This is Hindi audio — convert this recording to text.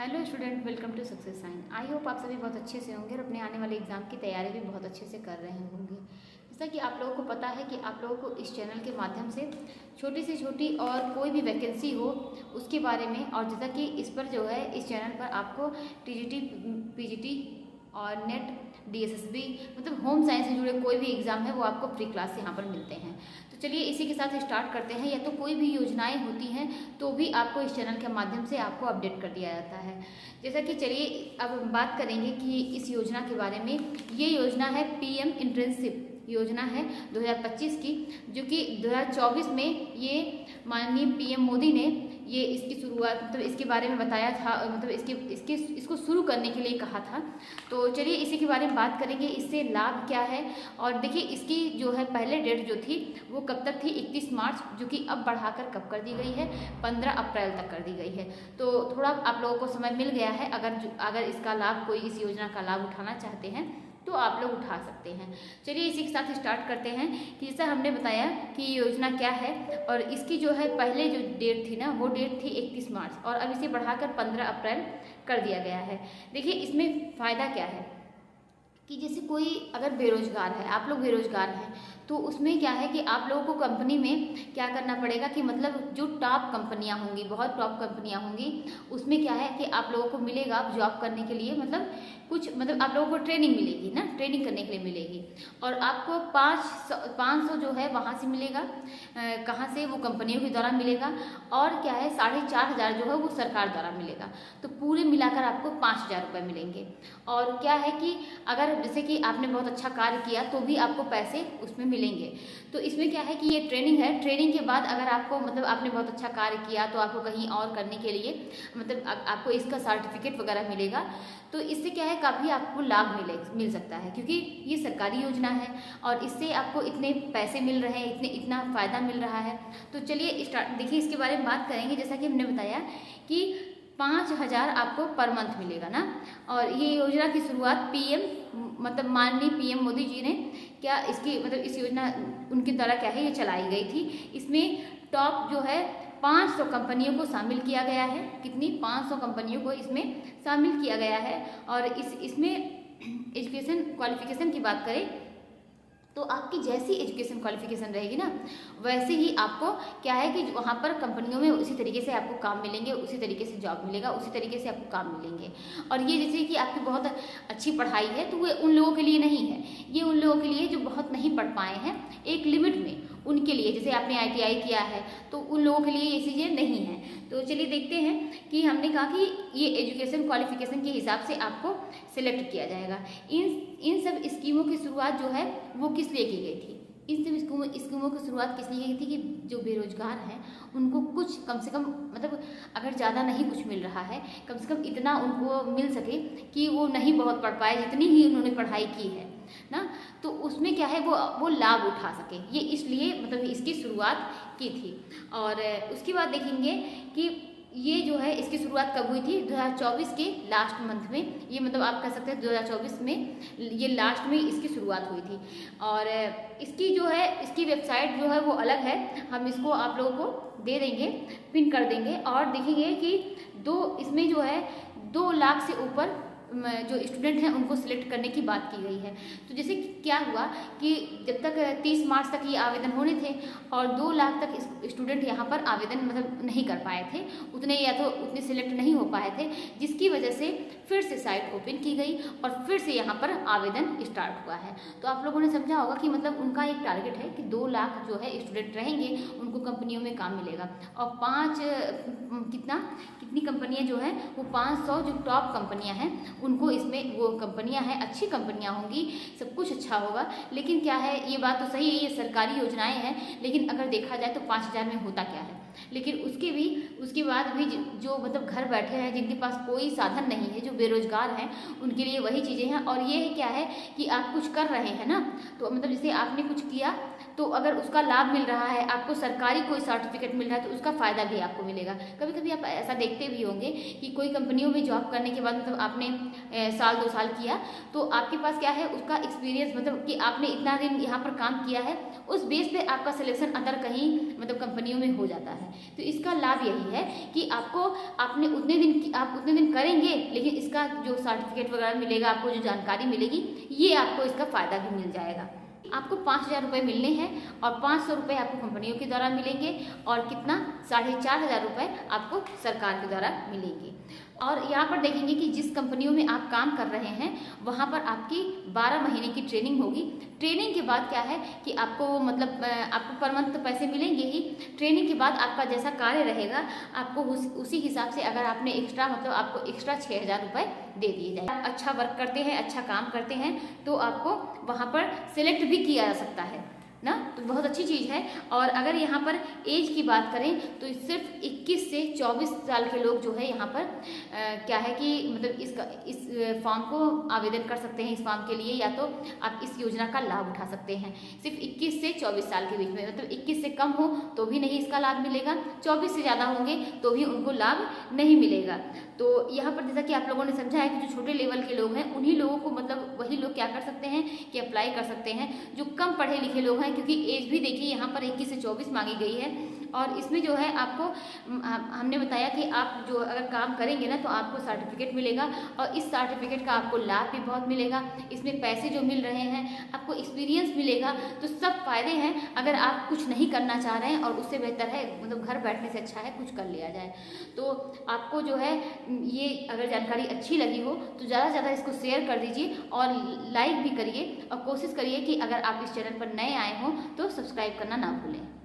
Hello student, welcome to success sign. I hope आप सभी बहुत अच्छे से होंगे और अपने आने वाले एग्ज़ाम की तैयारी भी बहुत अच्छे से कर रहे होंगे। जैसा कि आप लोगों को पता है कि आप लोगों को इस चैनल के माध्यम से छोटी से छोटी और कोई भी वैकेंसी हो उसके बारे में, और जैसा कि इस पर जो है इस चैनल पर आपको टीजीटी, पीजीटी और नेट, डीएसएसबी मतलब होम साइंस से जुड़े कोई भी एग्ज़ाम है वो आपको फ्री क्लास से यहाँ पर मिलते हैं। तो चलिए इसी के साथ स्टार्ट करते हैं। या तो कोई भी योजनाएं होती हैं तो भी आपको इस चैनल के माध्यम से आपको अपडेट कर दिया जाता है। जैसा कि चलिए अब हम बात करेंगे कि इस योजना के बारे में। ये योजना है पीएम इंटर्नशिप योजना है 2025 की, जो कि 2024 में ये माननीय पीएम मोदी ने ये इसकी शुरुआत मतलब इसके बारे में बताया था, मतलब इसको शुरू करने के लिए कहा था। तो चलिए इसी के बारे में बात करेंगे, इससे लाभ क्या है। और देखिए इसकी जो है पहले डेट जो थी वो कब तक थी, 31 मार्च, जो कि अब बढ़ाकर कब कर दी गई है, 15 अप्रैल तक कर दी गई है। तो थोड़ा आप लोगों को समय मिल गया है। अगर इसका लाभ, कोई इस योजना का लाभ उठाना चाहते हैं तो आप लोग उठा सकते हैं। चलिए इसी के साथ स्टार्ट करते हैं कि जैसा हमने बताया कि ये योजना क्या है। और इसकी जो है पहले जो डेट थी ना, वो डेट थी 31 मार्च और अब इसे बढ़ाकर 15 अप्रैल कर दिया गया है। देखिए इसमें फ़ायदा क्या है कि जैसे कोई अगर बेरोजगार है, आप लोग बेरोजगार हैं, तो उसमें क्या है कि आप लोगों को कंपनी में क्या करना पड़ेगा कि मतलब जो टॉप कंपनियां होंगी, बहुत टॉप कंपनियां होंगी, उसमें क्या है कि आप लोगों को मिलेगा जॉब करने के लिए, मतलब कुछ मतलब आप लोगों को ट्रेनिंग मिलेगी ना, ट्रेनिंग करने के लिए मिलेगी। और आपको 500 जो है वहाँ से मिलेगा, कहाँ से, वो कंपनियों के द्वारा मिलेगा। और क्या है 4,500 जो है वो सरकार द्वारा मिलेगा। तो पूरे मिलाकर आपको 5,000 रुपये मिलेंगे। और क्या है कि अगर जैसे कि आपने बहुत अच्छा कार्य किया तो भी आपको पैसे उसमें मिलेंगे। तो इसमें क्या है कि ये ट्रेनिंग है। ट्रेनिंग के बाद अगर आपको मतलब आपने बहुत अच्छा कार्य किया तो आपको कहीं और करने के लिए मतलब आपको इसका सर्टिफिकेट वगैरह मिलेगा। तो इससे क्या है काफ़ी आपको लाभ मिल सकता है, क्योंकि ये सरकारी योजना है और इससे आपको इतने पैसे मिल रहे हैं, इतना फ़ायदा मिल रहा है। तो चलिए स्टार्ट देखिए इसके बारे में बात करेंगे। जैसा कि हमने बताया कि 5,000 आपको पर मंथ मिलेगा ना। और ये योजना की शुरुआत मतलब माननीय पीएम मोदी जी ने क्या इसकी मतलब इस योजना उनके द्वारा क्या है ये चलाई गई थी। इसमें टॉप जो है 500 कंपनियों को शामिल किया गया है। कितनी, 500 कंपनियों को इसमें शामिल किया गया है। और इसमें एजुकेशन क्वालिफिकेशन की बात करें तो आपकी जैसी एजुकेशन क्वालिफिकेशन रहेगी ना, वैसे ही आपको क्या है कि वहाँ पर कंपनियों में उसी तरीके से आपको काम मिलेंगे, उसी तरीके से जॉब मिलेगा, उसी तरीके से आपको काम मिलेंगे। और ये जैसे कि आपकी बहुत अच्छी पढ़ाई है तो वो उन लोगों के लिए नहीं है, ये उन लोगों के लिए जो बहुत नहीं पढ़ पाए हैं एक लिमिट में, उनके लिए। जैसे आपने आईटीआई किया है तो उन लोगों के लिए ये चीज़ें नहीं हैं। तो चलिए देखते हैं कि हमने कहा कि ये एजुकेशन क्वालिफिकेशन के हिसाब से आपको सिलेक्ट किया जाएगा। इन सब स्कीमों की शुरुआत जो है वो किस लिए की गई थी, इन सब स्कीमों की शुरुआत किस लिए की थी कि जो बेरोजगार हैं उनको कुछ कम से कम मतलब अगर ज़्यादा नहीं कुछ मिल रहा है, कम से कम इतना उनको मिल सके कि वो नहीं बहुत पढ़ पाए, जितनी ही उन्होंने पढ़ाई की है ना, तो उसमें क्या है वो लाभ उठा सके। ये इसलिए मतलब इसकी शुरुआत की थी। और उसके बाद देखेंगे कि ये जो है इसकी शुरुआत कब हुई थी, 2024 के लास्ट मंथ में। ये मतलब आप कह सकते हैं 2024 में ये लास्ट में इसकी शुरुआत हुई थी। और इसकी जो है इसकी वेबसाइट जो है वो अलग है, हम इसको आप लोगों को दे देंगे, पिन कर देंगे। और देखेंगे कि इसमें जो है 2 लाख से ऊपर जो स्टूडेंट हैं उनको सिलेक्ट करने की बात की गई है। तो जैसे क्या हुआ कि जब तक 30 मार्च तक ये आवेदन होने थे और 2 लाख तक स्टूडेंट यहाँ पर आवेदन मतलब नहीं कर पाए थे, उतने सिलेक्ट नहीं हो पाए थे, जिसकी वजह से फिर से साइट ओपन की गई और फिर से यहाँ पर आवेदन स्टार्ट हुआ है। तो आप लोगों ने समझा होगा कि मतलब उनका एक टारगेट है कि 2 लाख जो है स्टूडेंट रहेंगे, उनको कंपनियों में काम मिलेगा। और कितनी कंपनियाँ जो हैं वो 500 जो टॉप कंपनियाँ हैं उनको इसमें, वो कंपनियां हैं अच्छी कंपनियां होंगी, सब कुछ अच्छा होगा। लेकिन क्या है, ये बात तो सही है, ये सरकारी योजनाएं हैं, लेकिन अगर देखा जाए तो 5,000 में होता क्या है। लेकिन उसके बाद भी जो मतलब घर बैठे हैं, जिनके पास कोई साधन नहीं है, जो बेरोजगार हैं, उनके लिए वही चीज़ें हैं। और ये क्या है कि आप कुछ कर रहे हैं ना, तो मतलब जैसे आपने कुछ किया तो अगर उसका लाभ मिल रहा है, आपको सरकारी कोई सर्टिफिकेट मिल रहा है तो उसका फ़ायदा भी आपको मिलेगा। कभी कभी आप ऐसा देखते भी होंगे कि कोई कंपनियों में जॉब करने के बाद मतलब आपने साल 2 साल किया, तो आपके पास क्या है उसका एक्सपीरियंस, मतलब कि आपने इतना दिन यहाँ पर काम किया है, उस बेस पे आपका सिलेक्शन अदर कहीं मतलब कंपनियों में हो जाता है। तो इसका लाभ यही है कि आपको आपने आप उतने दिन करेंगे, लेकिन इसका जो सर्टिफिकेट वगैरह मिलेगा, आपको जो जानकारी मिलेगी, ये आपको इसका फ़ायदा भी मिल जाएगा। आपको 5,000 रुपये मिलने हैं और 500 रुपये आपको कंपनियों के द्वारा मिलेंगे और कितना 4,500 रुपये आपको सरकार के द्वारा मिलेंगे। और यहाँ पर देखेंगे कि जिस कंपनियों में आप काम कर रहे हैं वहाँ पर आपकी 12 महीने की ट्रेनिंग होगी। ट्रेनिंग के बाद क्या है कि आपको मतलब आपको पर मंथ तो पैसे मिलेंगे ही, ट्रेनिंग के बाद आपका जैसा कार्य रहेगा आपको उसी हिसाब से, अगर आपने एक्स्ट्रा मतलब आपको एक्स्ट्रा 6,000 रुपये दे दिए जाए। अच्छा वर्क करते हैं, अच्छा काम करते हैं तो आपको वहाँ पर सिलेक्ट भी किया जा सकता है ना, तो बहुत अच्छी चीज़ है। और अगर यहाँ पर एज की बात करें तो सिर्फ 21 से 24 साल के लोग जो है यहाँ पर क्या है कि मतलब इस फॉर्म को आवेदन कर सकते हैं। इस फॉर्म के लिए या तो आप इस योजना का लाभ उठा सकते हैं। सिर्फ 21 से 24 साल के बीच में, मतलब 21 से कम हो तो भी नहीं इसका लाभ मिलेगा, 24 से ज़्यादा होंगे तो भी उनको लाभ नहीं मिलेगा। तो यहाँ पर जैसा कि आप लोगों ने समझा है कि जो छोटे लेवल के लोग हैं उन्हीं लोगों को, मतलब वही लोग क्या कर सकते हैं कि अप्लाई कर सकते हैं जो कम पढ़े लिखे लोग हैं, क्योंकि एज भी देखिए यहाँ पर 21 से 24 मांगी गई है। और इसमें जो है आपको हमने बताया कि आप जो अगर काम करेंगे ना तो आपको सर्टिफिकेट मिलेगा और इस सर्टिफिकेट का आपको लाभ भी बहुत मिलेगा। इसमें पैसे जो मिल रहे हैं, आपको एक्सपीरियंस मिलेगा, तो सब फायदे हैं। अगर आप कुछ नहीं करना चाह रहे हैं और उससे बेहतर है मतलब घर बैठने से अच्छा है कुछ कर लिया जाए, तो आपको जो है ये अगर जानकारी अच्छी लगी हो तो ज़्यादा से ज़्यादा इसको शेयर कर दीजिए और लाइक भी करिए और कोशिश करिए कि अगर आप इस चैनल पर नए आए हों तो सब्सक्राइब करना ना भूलें।